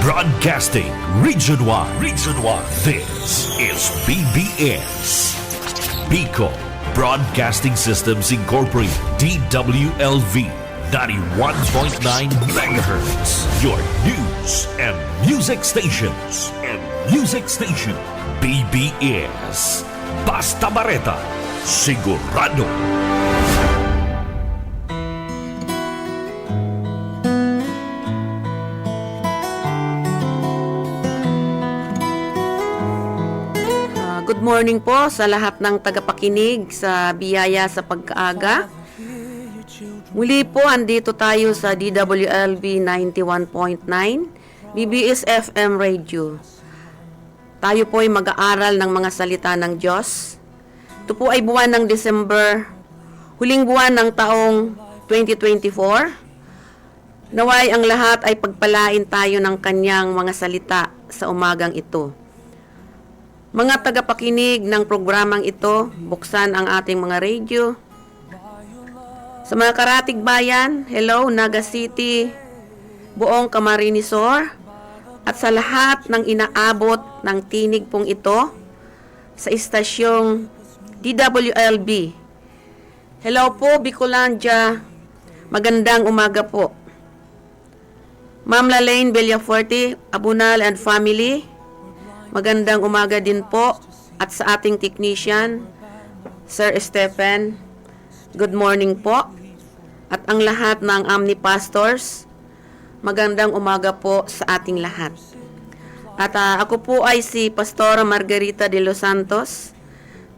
Broadcasting Region 1. This is BBS. Bicol Broadcasting Systems Incorporated. DWLV 91.9 MHz. Your news and music stations. BBS. Basta Bareta. Sigurado. Good morning po sa lahat ng tagapakinig sa Biyaya sa Pagkaaga. Muli po, andito tayo sa DWLV 91.9, BBS FM Radio. Tayo po ay mag-aaral ng mga salita ng Diyos. Ito po ay buwan ng December, huling buwan ng taong 2024. Naway ang lahat ay pagpalain tayo ng kanyang mga salita sa umagang ito. Mga tagapakinig ng programang ito, buksan ang ating mga radio. Sa mga karatig bayan, hello, Naga City, buong Camarines-Sur, at sa lahat ng inaabot ng tinig pong ito sa istasyong DWLB. Hello po, Bicolandia, magandang umaga po. Ma'am Lalaine Villafuerte, Abunal and family, magandang umaga din po. At sa ating technician, Sir Stephen, good morning po. At ang lahat ng Omni Pastors, magandang umaga po sa ating lahat. At ako po ay si Pastora Margarita de los Santos,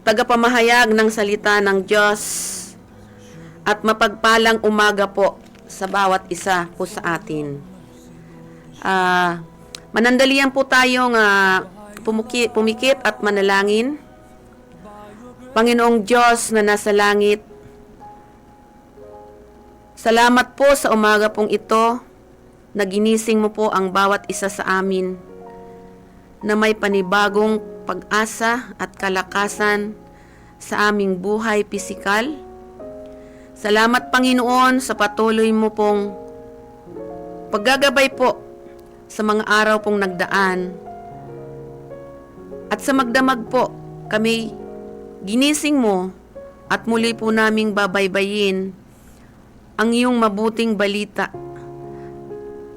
tagapamahayag ng salita ng Diyos. At mapagpalang umaga po sa bawat isa po sa atin. Manandalian po tayong pumikit at manalangin. Panginoong Diyos na nasa langit, salamat po sa umaga pong ito na ginising mo po ang bawat isa sa amin na may panibagong pag-asa at kalakasan sa aming buhay pisikal. Salamat Panginoon sa patuloy mo pong paggagabay po sa mga araw pong nagdaan. At sa magdamag po, kami ginising mo at muli po naming babaybayin ang iyong mabuting balita.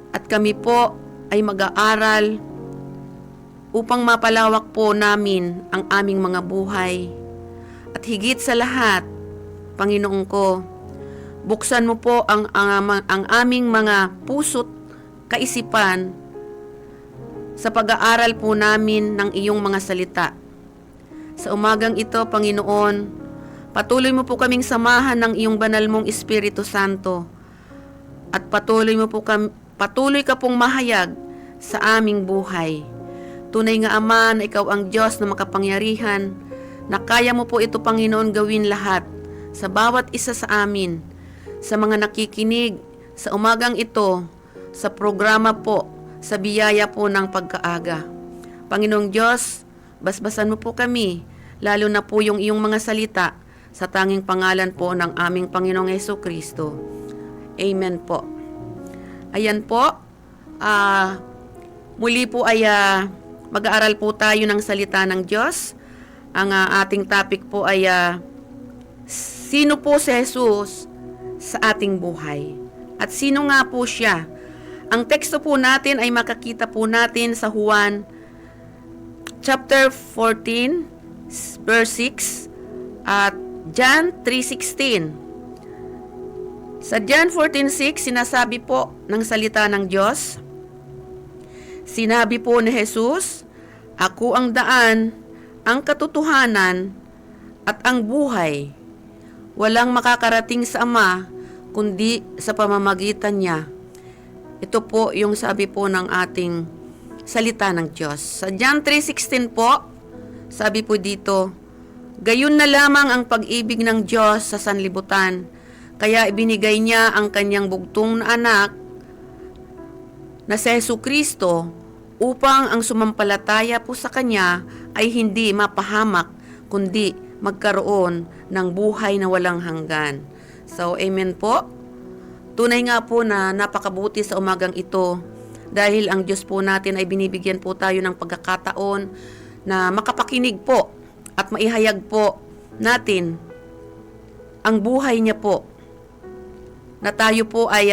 At kami po ay mag-aaral upang mapalawak po namin ang aming mga buhay. At higit sa lahat, Panginoon ko, buksan mo po ang aming mga puso't kaisipan sa pag-aaral po namin ng iyong mga salita. Sa umagang ito, Panginoon, patuloy mo po kaming samahan ng iyong banal mong Espiritu Santo at patuloy ka pong mahayag sa aming buhay. Tunay nga Ama na ikaw ang Diyos na makapangyarihan, na kaya mo po ito, Panginoon, gawin lahat sa bawat isa sa amin, sa mga nakikinig sa umagang ito, sa programa po, sa biyaya po ng pagkaaga. Panginoong Diyos, basbasan mo po kami, lalo na po yung iyong mga salita, sa tanging pangalan po ng aming Panginoong Jesucristo. Amen po. Ayan po, muli po ay mag-aaral po tayo ng salita ng Diyos. Ang ating topic po ay sino po si Jesus sa ating buhay? At sino nga po siya? Ang teksto po natin ay makakita po natin sa Juan chapter 14 verse 6 at John 3:16. Sa John 14:6 sinasabi po ng salita ng Diyos, sinabi po ni Jesus, ako ang daan, ang katotohanan at ang buhay. Walang makakarating sa Ama kundi sa pamamagitan niya. Ito po yung sabi po ng ating salita ng Diyos. Sa John 3:16 po, sabi po dito, gayon na lamang ang pag-ibig ng Diyos sa sanlibutan, kaya ibinigay niya ang kanyang bugtong na anak na si Jesucristo upang ang sumampalataya po sa kanya ay hindi mapahamak, kundi magkaroon ng buhay na walang hanggan. So, amen po. Tunay nga po na napakabuti sa umagang ito dahil ang Diyos po natin ay binibigyan po tayo ng pagkakataon na makapakinig po at maihayag po natin ang buhay niya po, na tayo po ay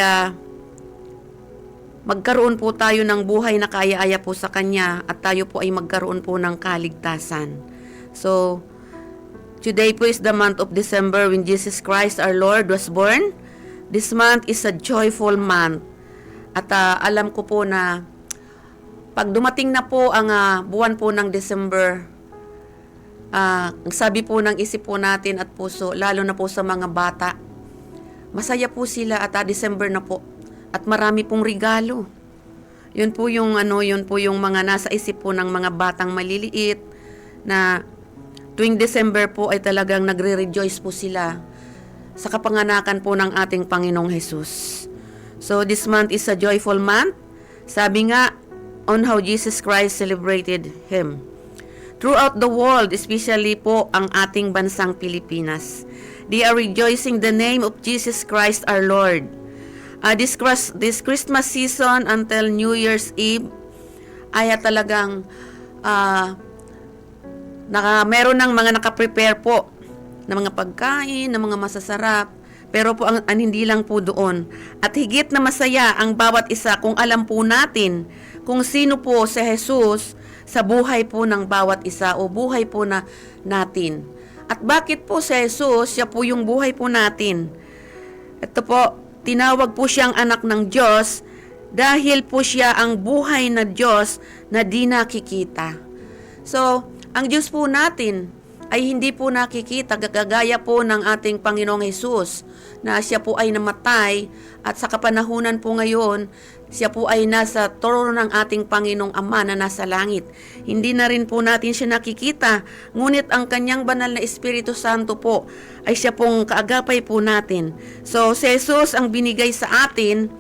magkaroon po tayo ng buhay na kaya-aya po sa Kanya at tayo po ay magkaroon po ng kaligtasan. So, today po is the month of December when Jesus Christ our Lord was born. This month is a joyful month. At alam ko po na pag dumating na po ang buwan po ng December, ang sabi po ng isip po natin at puso, lalo na po sa mga bata, masaya po sila at December na po. At marami pong regalo. Yun po yung mga nasa isip po ng mga batang maliliit na tuwing December po ay talagang nagre-rejoice po sila sa kapanganakan po ng ating Panginoong Hesus. So this month is a joyful month. Sabi nga on how Jesus Christ celebrated Him. Throughout the world, especially po ang ating bansang Pilipinas, they are rejoicing the name of Jesus Christ our Lord. This Christmas season until New Year's Eve ay talagang meron ng mga nakaprepare po ng mga pagkain, ng mga masasarap, pero po ang hindi lang po doon. At higit na masaya ang bawat isa kung alam po natin kung sino po si Jesus sa buhay po ng bawat isa o buhay po natin. At bakit po si Jesus, siya po yung buhay po natin. Ito po, tinawag po siyang anak ng Diyos dahil po siya ang buhay na Diyos na di nakikita. So, ang Diyos po natin ay hindi po nakikita, gagaya po ng ating Panginoong Hesus na siya po ay namatay at sa kapanahunan po ngayon, siya po ay nasa trono ng ating Panginoong Ama na nasa langit. Hindi na rin po natin siya nakikita, ngunit ang kanyang banal na Espiritu Santo po ay siya pong kaagapay po natin. So, si Jesus ang binigay sa atin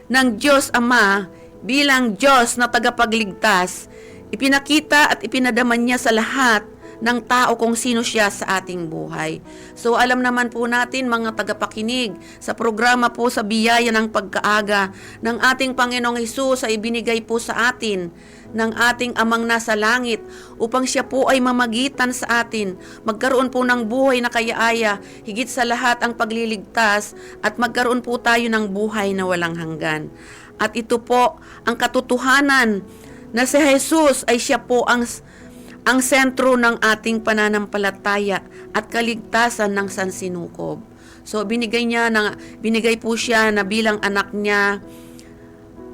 ng Diyos Ama bilang Diyos na tagapagligtas. Ipinakita at ipinadaman niya sa lahat ng tao kung sino siya sa ating buhay. So alam naman po natin mga tagapakinig sa programa po sa biyaya ng pagkaaga ng ating Panginoong Hesus ay ibinigay po sa atin ng ating Amang nasa langit upang siya po ay mamagitan sa atin, magkaroon po ng buhay na kaya-aya, higit sa lahat ang pagliligtas at magkaroon po tayo ng buhay na walang hanggan. At ito po ang katotohanan na si Jesus ay siya po ang sentro ng ating pananampalataya at kaligtasan ng sansinukob. So binigay po siya na bilang anak niya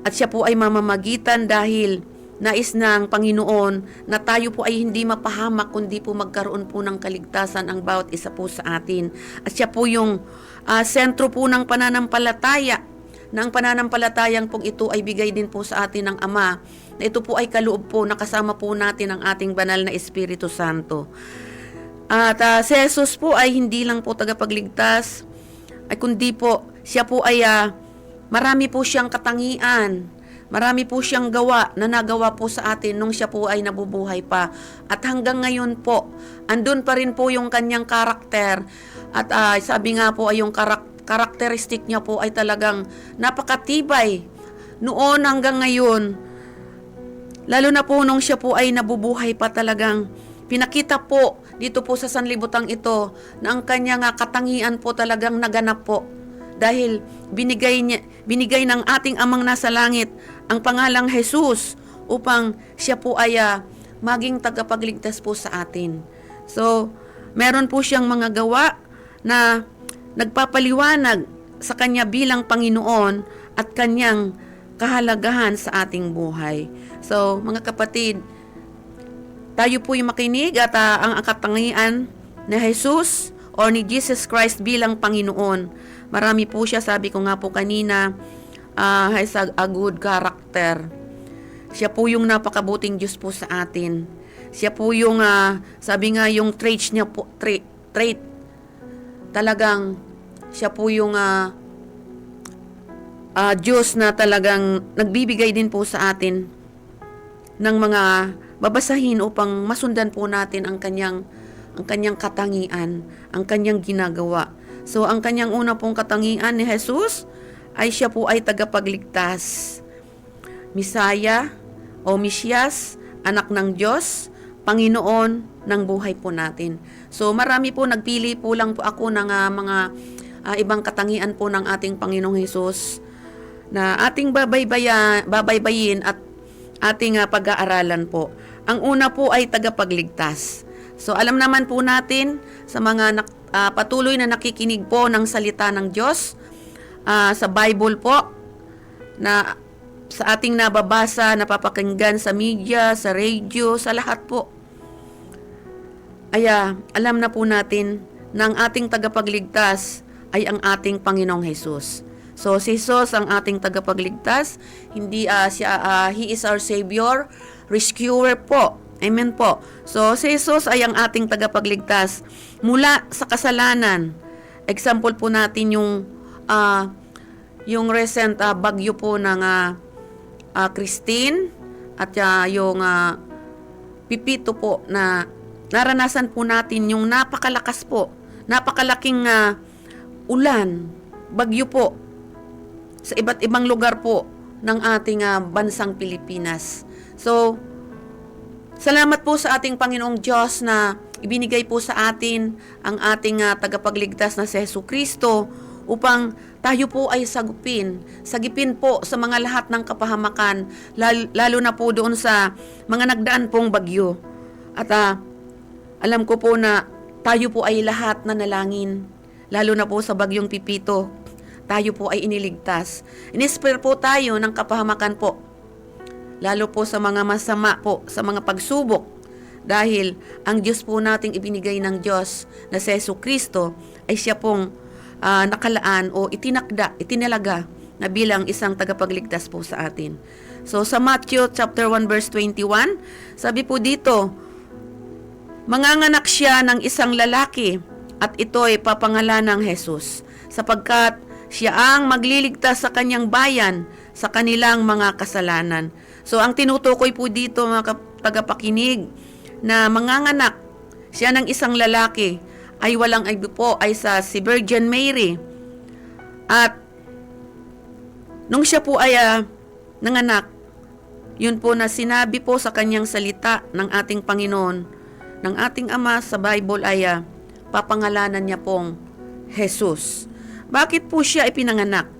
at siya po ay mamamagitan dahil nais ng Panginoon na tayo po ay hindi mapahamak kundi po magkaroon po ng kaligtasan ang bawat isa po sa atin. At siya po yung sentro po ng pananampalataya na ang pananampalatayang pong ito ay bigay din po sa atin ng Ama, na ito po ay kaloob po, nakasama po natin ang ating banal na Espiritu Santo. At si Jesus po ay hindi lang po tagapagligtas, ay kundi po, siya po ay marami po siyang katangian, marami po siyang gawa na nagawa po sa atin nung siya po ay nabubuhay pa. At hanggang ngayon po, andun pa rin po yung kanyang karakter. At sabi nga po ay yung karakteristik niya po ay talagang napakatibay noon hanggang ngayon. Lalo na po nung siya po ay nabubuhay pa, talagang pinakita po dito po sa sanlibutan ito na ang kanyang katangian po talagang naganap po. Dahil binigay ng ating Amang nasa langit ang pangalang Jesus upang siya po ay maging tagapagligtas po sa atin. So, meron po siyang mga gawa na nagpapaliwanag sa kanya bilang Panginoon at kanyang kahalagahan sa ating buhay. So, mga kapatid, tayo po yung makinig at ang katangian ni Jesus o ni Jesus Christ bilang Panginoon. Marami po siya, sabi ko nga po kanina, has a good character. Siya po yung napakabuting Diyos po sa atin. Siya po yung, sabi nga yung traits niya po, trait. Talagang, siya po yung Diyos na talagang nagbibigay din po sa atin ng mga babasahin upang masundan po natin ang kanyang katangian, ang kanyang ginagawa. So, ang kanyang una pong katangian ni Jesus ay siya po ay tagapagligtas. Misaya o Mesiyas, anak ng Diyos, Panginoon ng buhay po natin. So marami po, nagpili po lang po ako ng mga ibang katangian po ng ating Panginoong Hesus na ating babaybayin at ating pag-aaralan po. Ang una po ay tagapagligtas. So alam naman po natin sa mga patuloy na nakikinig po ng salita ng Diyos, sa Bible po, na sa ating nababasa, napapakinggan sa media, sa radio, sa lahat po. Alam na po natin na ang ating tagapagligtas ay ang ating Panginoong Hesus. So, si Jesus ang ating tagapagligtas. Hindi He is our Savior, Rescuer po. Amen po. So, si Jesus ay ang ating tagapagligtas mula sa kasalanan. Example po natin yung recent bagyo po ng Christine at yung Pipito po na naranasan po natin yung napakalaking ulan, bagyo po sa iba't ibang lugar po ng ating bansang Pilipinas. So, salamat po sa ating Panginoong Diyos na ibinigay po sa atin ang ating tagapagligtas na si Jesucristo upang tayo po ay sagipin po sa mga lahat ng kapahamakan, lalo na po doon sa mga nagdaan pong bagyo. At alam ko po na tayo po ay lahat na nalangin, lalo na po sa bagyong Pipito, tayo po ay iniligtas. Inispire po tayo ng kapahamakan po, lalo po sa mga masama po, sa mga pagsubok, dahil ang Diyos po nating ibinigay ng Diyos na si Jesucristo ay siya pong nakalaan o itinalaga na bilang isang tagapagligtas po sa atin. So sa Matthew chapter 1 verse 21, sabi po dito, manganganak siya ng isang lalaki at ito'y papangalan ng Jesus, sapagkat siya ang magliligtas sa kanyang bayan sa kanilang mga kasalanan. So ang tinutukoy po dito mga tagapakinig na manganganak siya ng isang lalaki ay walang iba po ay si Virgin Mary. At nung siya po ay nanganak, yun po na sinabi po sa kanyang salita ng ating Panginoon, ng ating Ama sa Bible ay papangalanan niya pong Jesus. Bakit po siya ipinanganak?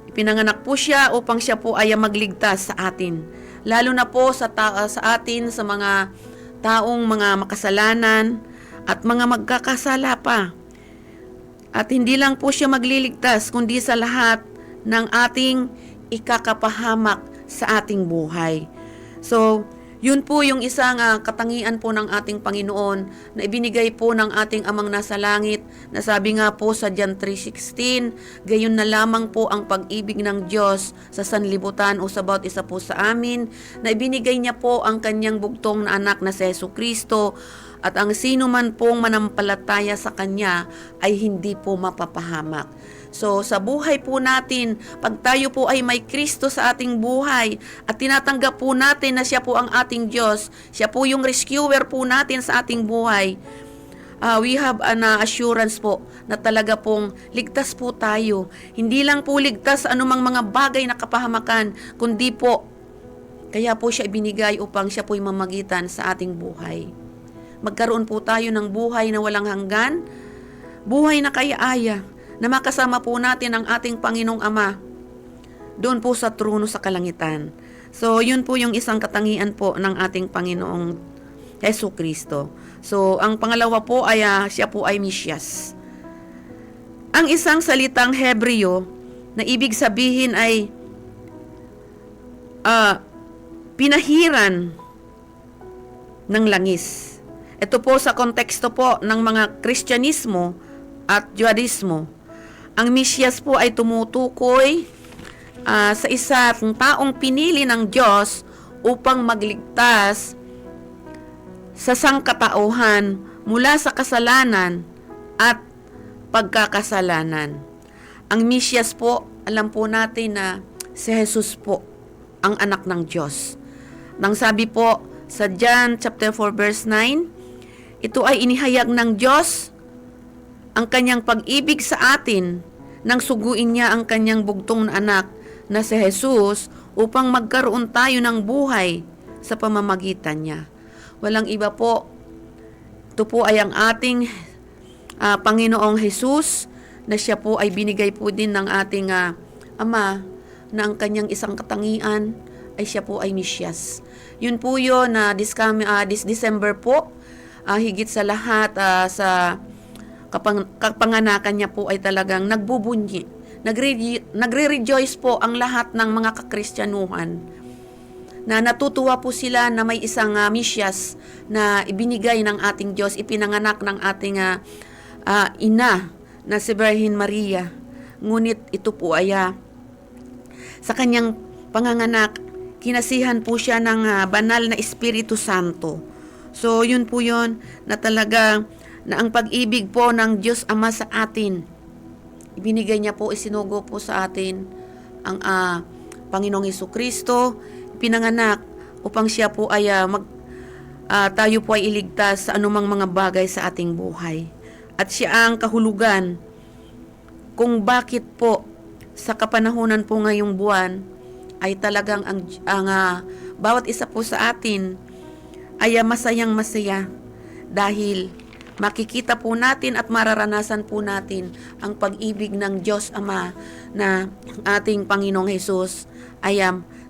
Ipinanganak po siya upang siya po ay magligtas sa atin. Lalo na po sa atin, sa mga taong mga makasalanan at mga magkakasala pa. At hindi lang po siya magliligtas, kundi sa lahat ng ating ikakapahamak sa ating buhay. So, yun po yung isang katangian po ng ating Panginoon na ibinigay po ng ating Amang nasa langit, na sabi nga po sa John 3:16, gayon na lamang po ang pag-ibig ng Diyos sa sanlibutan o sa bawat isa po sa amin, na ibinigay niya po ang kanyang bugtong na anak na si Jesucristo, at ang sino man pong manampalataya sa kanya ay hindi po mapapahamak. So, sa buhay po natin, pag tayo po ay may Kristo sa ating buhay at tinatanggap po natin na siya po ang ating Diyos, siya po yung rescuer po natin sa ating buhay, we have an assurance po na talaga pong ligtas po tayo. Hindi lang po ligtas sa anumang mga bagay na kapahamakan, kundi po, kaya po siya ibinigay upang siya po yung mamagitan sa ating buhay. Magkaroon po tayo ng buhay na walang hanggan, buhay na kaya-aya, na makasama po natin ang ating Panginoong Ama doon po sa trono sa kalangitan. So, yun po yung isang katangian po ng ating Panginoong Jesucristo. So, ang pangalawa po ay siya po ay Mesiyas. Ang isang salitang Hebreo na ibig sabihin ay pinahiran ng langis. Ito po sa konteksto po ng mga Kristyanismo at Judaismo. Ang Mesiyas po ay tumutukoy sa isang taong pinili ng Diyos upang magligtas sa sangkatauhan mula sa kasalanan at pagkakasalanan. Ang Mesiyas po, alam po natin na si Jesus po ang anak ng Diyos. Nang sabi po sa John chapter 4 verse 9, ito ay inihayag ng Diyos ang kanyang pag-ibig sa atin nang suguin niya ang kanyang bugtong na anak na si Jesus upang magkaroon tayo ng buhay sa pamamagitan niya. Walang iba po. Ito po ay ang ating Panginoong Jesus na siya po ay binigay po din ng ating Ama na ang kanyang isang katangian ay siya po ay Mesyas. Yun po yun na this December po, higit sa lahat sa kapanganakan niya po ay talagang nagbubunyi. Nagre-rejoice po ang lahat ng mga kakristyanuhan na natutuwa po sila na may isang Mesyas na ibinigay ng ating Diyos, ipinanganak ng ating ina na si Birhen Maria. Ngunit ito po ay sa kanyang panganganak, kinasihan po siya ng banal na Espiritu Santo. So yun po yun na talaga na ang pag-ibig po ng Diyos Ama sa atin, ibinigay niya po, isinugo po sa atin ang Panginoong Hesukristo, pinanganak upang siya po ay tayo po ay iligtas sa anumang mga bagay sa ating buhay. At siya ang kahulugan kung bakit po sa kapanahunan po ngayong buwan ay talagang ang bawat isa po sa atin ay masayang masaya dahil makikita po natin at mararanasan po natin ang pag-ibig ng Diyos Ama na ating Panginoong Hesus ay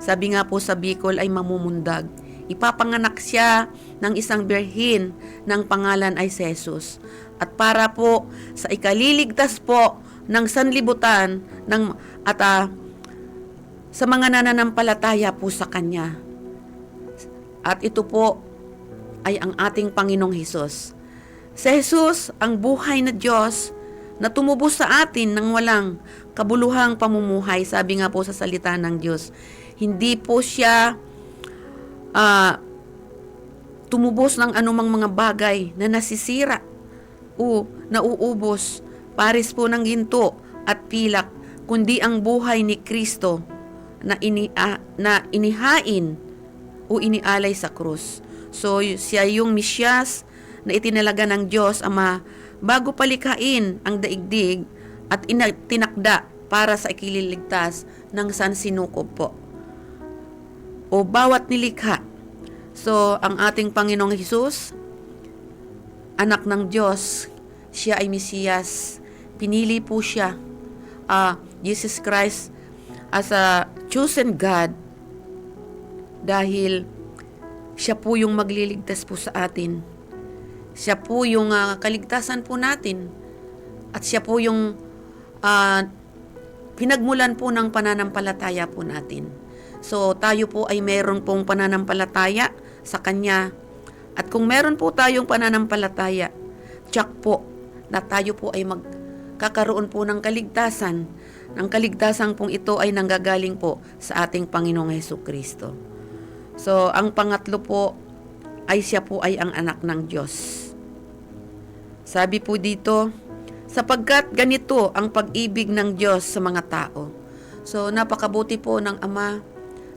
sabi nga po sa Bicol ay mamumundag. Ipapanganak siya ng isang birhen ng pangalan ay si Jesus. At para po sa ikaliligtas po ng sanlibutan sa mga nananampalataya po sa Kanya. At ito po ay ang ating Panginoong Hesus. Si Jesus, ang buhay na Diyos na tumubos sa atin ng walang kabuluhang pamumuhay, sabi nga po sa salita ng Diyos. Hindi po siya tumubos ng anumang mga bagay na nasisira o nauubos, pares po ng ginto at pilak, kundi ang buhay ni Kristo na inihain o inialay sa krus. So, siya yung Mesyas na itinalaga ng Diyos Ama bago palikhain ang daigdig at tinakda para sa ikililigtas ng sansinukob po o bawat nilikha. So, ang ating Panginoong Hesus, anak ng Diyos, siya ay Mesiyas. Pinili po siya, Jesus Christ, as a chosen God dahil siya po yung magliligtas po sa atin. Siya po yung kaligtasan po natin. At siya po yung pinagmulan po ng pananampalataya po natin. So, tayo po ay meron pong pananampalataya sa Kanya. At kung meron po tayong pananampalataya, tiyak po na tayo po ay magkakaroon po ng kaligtasan. Ang kaligtasan pong ito ay nanggagaling po sa ating Panginoong Hesukristo. So, ang pangatlo po ay siya po ay ang anak ng Diyos. Sabi po dito, sapagkat ganito ang pag-ibig ng Diyos sa mga tao. So, napakabuti po ng Ama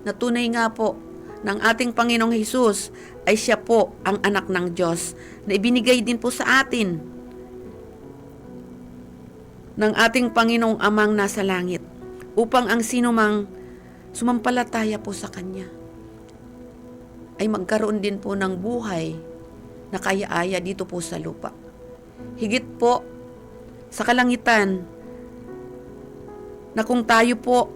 na tunay nga po ng ating Panginoong Hesus ay siya po ang anak ng Diyos na ibinigay din po sa atin ng ating Panginoong Amang nasa langit upang ang sinumang sumampalataya po sa Kanya ay magkaroon din po ng buhay na kaya-aya dito po sa lupa. Higit po sa kalangitan na kung tayo po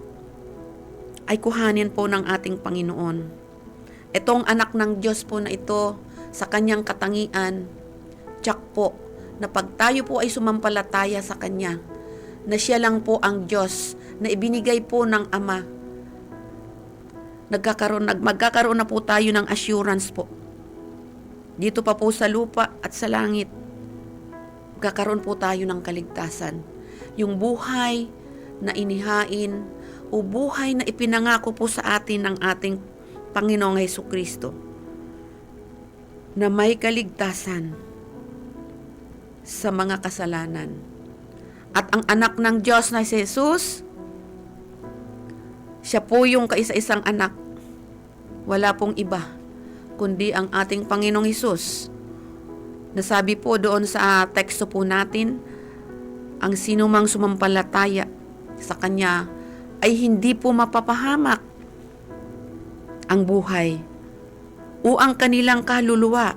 ay kuhanin po ng ating Panginoon. Itong anak ng Diyos po na ito sa Kanyang katangian, tiyak po na pag tayo po ay sumampalataya sa Kanya, na siya lang po ang Diyos na ibinigay po ng Ama, magkakaroon na po tayo ng assurance po. Dito pa po sa lupa at sa langit, magkakaroon po tayo ng kaligtasan. Yung buhay na inihain o buhay na ipinangako po sa atin ng ating Panginoong Hesukristo na may kaligtasan sa mga kasalanan. At ang anak ng Diyos na si Jesus, siya po yung kaisa-isang anak. Wala pong iba, kundi ang ating Panginoong Hesus. Nasabi po doon sa teksto po natin ang sinumang sumampalataya sa Kanya ay hindi po mapapahamak ang buhay o ang kanilang kaluluwa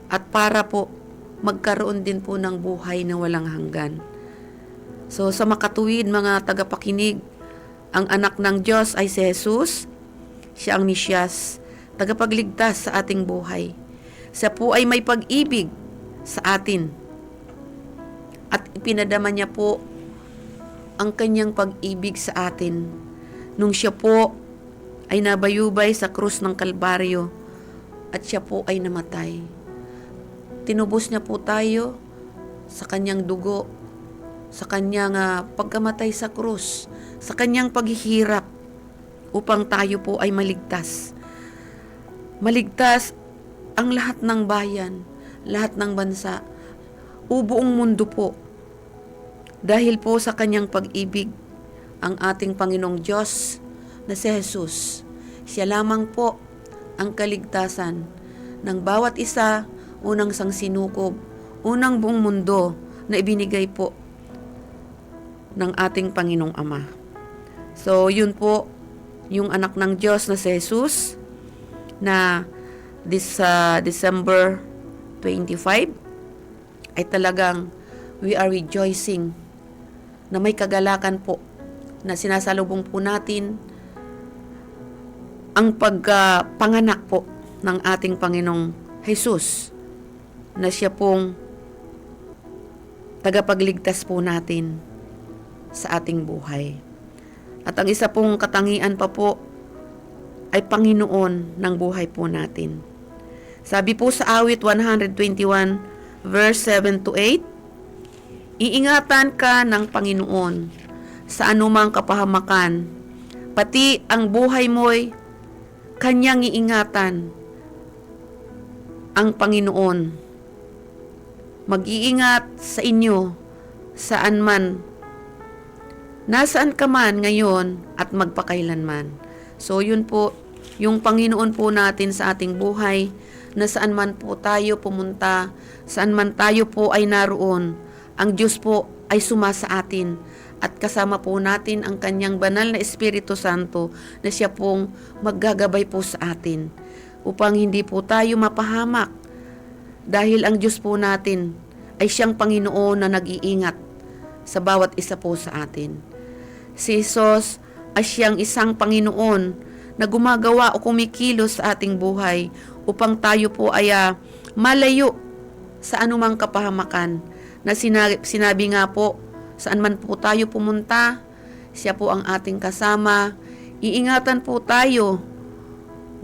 at para po magkaroon din po ng buhay na walang hanggan. So sa makatuwid mga tagapakinig, ang anak ng Diyos ay si Jesus. Siya ang Mesyas, tagapagligtas sa ating buhay. Siya po ay may pag-ibig sa atin. At ipinadama niya po ang kanyang pag-ibig sa atin nung siya po ay nabayubay sa krus ng Kalbaryo at siya po ay namatay. Tinubos niya po tayo sa kanyang dugo, sa kanyang pagkamatay sa krus, sa kanyang paghihirap upang tayo po ay maligtas. Maligtas ang lahat ng bayan, lahat ng bansa, o buong mundo po. Dahil po sa kanyang pag-ibig, ang ating Panginoong Diyos na si Jesus, siya lamang po ang kaligtasan ng bawat isa, unang sangsinukob, unang buong mundo na ibinigay po ng ating Panginoong Ama. So, yun po yung anak ng Diyos na si Jesus na December 25 ay talagang we are rejoicing na may kagalakan po na sinasalubong po natin ang pagpanganak po ng ating Panginoong Jesus na siya pong tagapagligtas po natin sa ating buhay. At ang isa pong katangian pa po ay Panginoon ng buhay po natin. Sabi po sa awit 121 verse 7 to 8, iingatan ka ng Panginoon sa anumang kapahamakan, pati ang buhay mo'y kanyang iingatan. Ang Panginoon mag-iingat sa inyo saan man, nasaan ka man ngayon at magpakailanman. So yun po, yung Panginoon po natin sa ating buhay, na saan man po tayo pumunta, saan man tayo po ay naroon, ang Diyos po ay sumasa atin at kasama po natin ang kanyang banal na Espiritu Santo na siya pong maggagabay po sa atin upang hindi po tayo mapahamak dahil ang Diyos po natin ay siyang Panginoon na nag-iingat sa bawat isa po sa atin. Si Jesus ay siyang isang Panginoon na gumagawa o kumikilos sa ating buhay upang tayo po ay malayo sa anumang kapahamakan na sinabi nga po, saan man po tayo pumunta, siya po ang ating kasama. Iingatan po tayo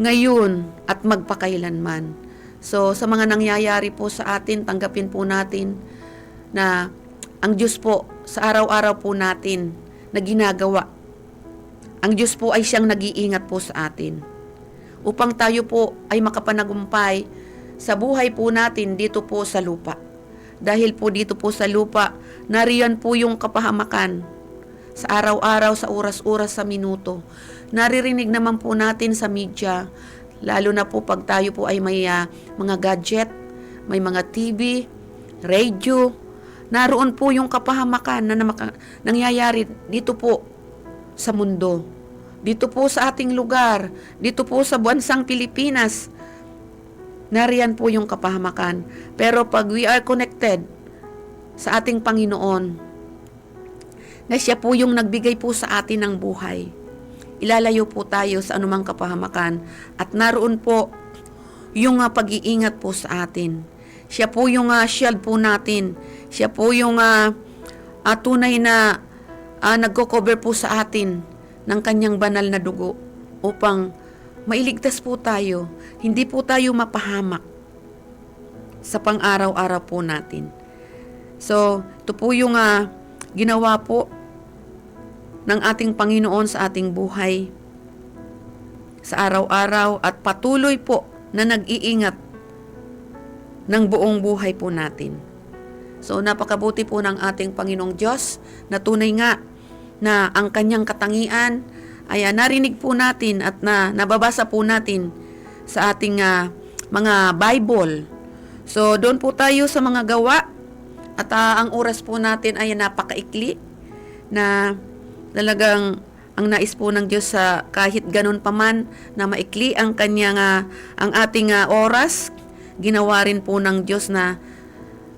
ngayon at magpakailanman. So, sa mga nangyayari po sa atin, tanggapin po natin na ang Diyos po sa araw-araw po natin na ginagawa. Ang Diyos po ay siyang nag-iingat po sa atin upang tayo po ay makapanagumpay sa buhay po natin dito po sa lupa. Dahil po dito po sa lupa, nariyan po yung kapahamakan sa araw-araw, sa oras-oras, sa minuto. Naririnig naman po natin sa media, lalo na po pag tayo po ay may mga gadget, may mga TV, radio, naroon po yung kapahamakan na nangyayari dito po sa mundo. Dito po sa ating lugar, dito po sa bansang Pilipinas, nariyan po yung kapahamakan. Pero pag we are connected sa ating Panginoon, na siya po yung nagbigay po sa atin ng buhay, ilalayo po tayo sa anumang kapahamakan at naroon po yung pag-iingat po sa atin. Siya po yung shield po natin. Siya po yung tunay na nagko-cover po sa atin ng kanyang banal na dugo upang mailigtas po tayo. Hindi po tayo mapahamak sa pang-araw-araw po natin. So, ito po yung ginawa po ng ating Panginoon sa ating buhay sa araw-araw at patuloy po na nag-iingat ng buong buhay po natin. So, napakabuti po ng ating Panginoong Diyos na tunay nga na ang kanyang katangian ay narinig po natin at nababasa po natin sa ating mga Bible. So, doon po tayo sa mga gawa At ang oras po natin ay napakaikli na talagang ang nais po ng Diyos sa kahit ganun pa man na maikli ang kanyang ang ating oras, ginawa rin po ng Diyos na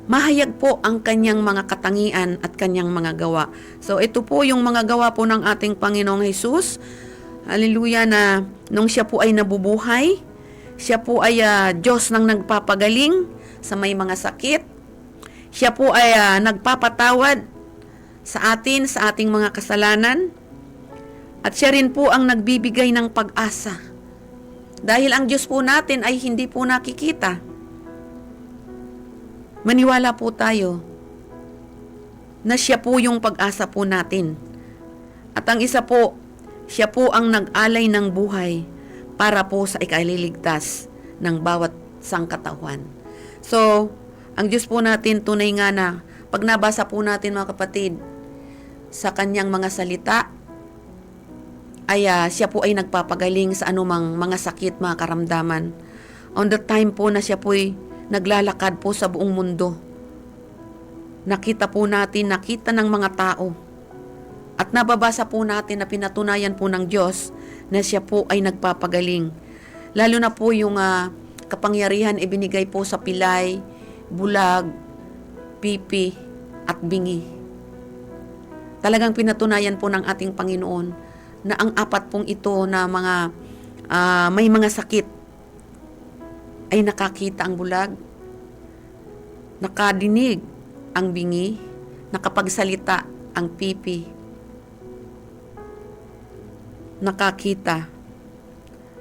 mahayag po ang kanyang mga katangian at kanyang mga gawa. So ito po yung mga gawa po ng ating Panginoong Hesus. Hallelujah, na nung siya po ay nabubuhay, siya po ay Diyos nang nagpapagaling sa may mga sakit. Siya po ay nagpapatawad sa atin, sa ating mga kasalanan. At siya rin po ang nagbibigay ng pag-asa. Dahil ang Diyos po natin ay hindi po nakikita. Maniwala po tayo na siya po yung pag-asa po natin. At ang isa po, siya po ang nag-alay ng buhay para po sa ikaliligtas ng bawat sangkatauhan. So, ang Diyos po natin tunay nga na pag nabasa po natin mga kapatid sa kanyang mga salita, ay siya po ay nagpapagaling sa anumang mga sakit, mga karamdaman. On the time po na siya po ay naglalakad po sa buong mundo, nakita po natin, nakita ng mga tao, at nababasa po natin na pinatunayan po ng Diyos na siya po ay nagpapagaling. Lalo na po yung kapangyarihan ibinigay po sa pilay, bulag, pipi, at bingi. Talagang pinatunayan po ng ating Panginoon na ang apat pong ito na mga may mga sakit ay nakakita ang bulag, nakadinig ang bingi, nakapagsalita ang pipi, nakakita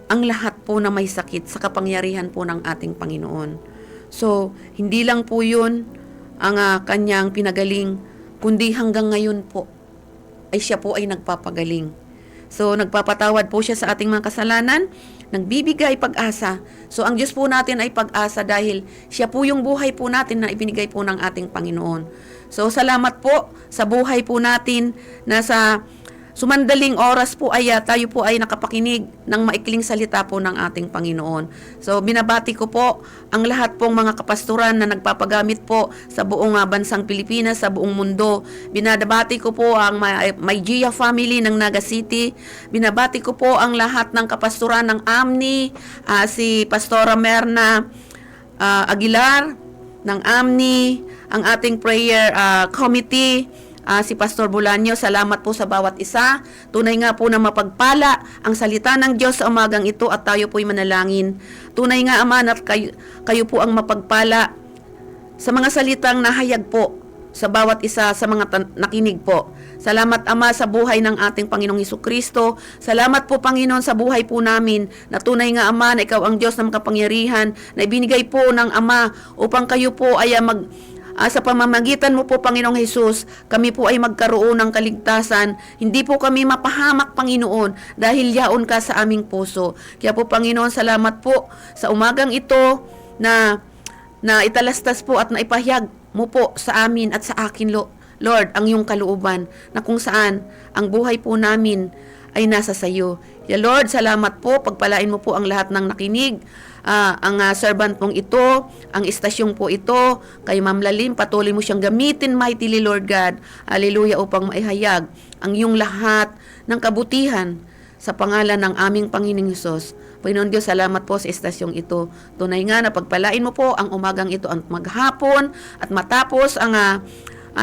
ang lahat po na may sakit sa kapangyarihan po ng ating Panginoon. So, hindi lang po yun ang kanyang pinagaling, kundi hanggang ngayon po ay siya po ay nagpapagaling. So, nagpapatawad po siya sa ating mga kasalanan, nagbibigay pag-asa. So, ang Diyos po natin ay pag-asa dahil siya po yung buhay po natin na ibinigay po ng ating Panginoon. So, salamat po sa buhay po natin na sa sumandaling oras po ay tayo po ay nakapakinig ng maikling salita po ng ating Panginoon. So, binabati ko po ang lahat pong mga kapastoran na nagpapagamit po sa buong bansang Pilipinas, sa buong mundo. Binabati ko po ang Maygea family ng Naga City. Binabati ko po ang lahat ng kapastoran ng AMNI, si Pastora Merna Aguilar ng AMNI, ang ating prayer committee, si Pastor Bulanyo. Salamat po sa bawat isa. Tunay nga po na mapagpala ang salita ng Diyos sa umagang ito at tayo po'y manalangin. Tunay nga, Ama, at kayo po ang mapagpala sa mga salitang nahayag po sa bawat isa sa mga nakinig po. Salamat, Ama, sa buhay ng ating Panginoong Hesukristo. Salamat po, Panginoon, sa buhay po namin na tunay nga, Ama, na ikaw ang Diyos na makapangyarihan na ibinigay po ng Ama upang kayo po ay sa pamamagitan mo po, Panginoong Hesus, kami po ay magkaroon ng kaligtasan. Hindi po kami mapahamak, Panginoon, dahil yaon ka sa aming puso. Kaya po, Panginoon, salamat po sa umagang ito na italastas po at naipahayag mo po sa amin at sa akin, Lord, ang iyong kalooban na kung saan ang buhay po namin ay nasa sayo. Kaya Lord, salamat po. Pagpalain mo po ang lahat ng nakinig. Ang servant pong ito, ang istasyon po ito, kay Ma'am Lalim, patuloy mo siyang gamitin mightily, Lord God. Hallelujah, upang maihayag ang iyong lahat ng kabutihan sa pangalan ng aming Panginoong Hesus. Panginoon Diyos, salamat po sa estasyong ito. Tunay nga na pagpalain mo po ang umagang ito ang maghapon at matapos ang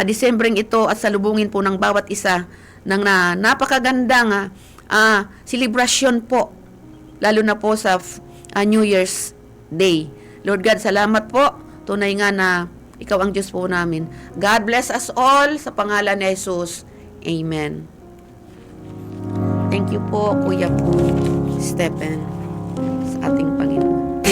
Disembreng ito at salubungin po ng bawat isa ng napakagandang celebration po, lalo na po sa New Year's Day. Lord God, salamat po. Tunay nga na ikaw ang Diyos po namin. God bless us all sa pangalan ni Jesus. Amen. Thank you po, Kuya po, Stephen, sa ating Panginoon.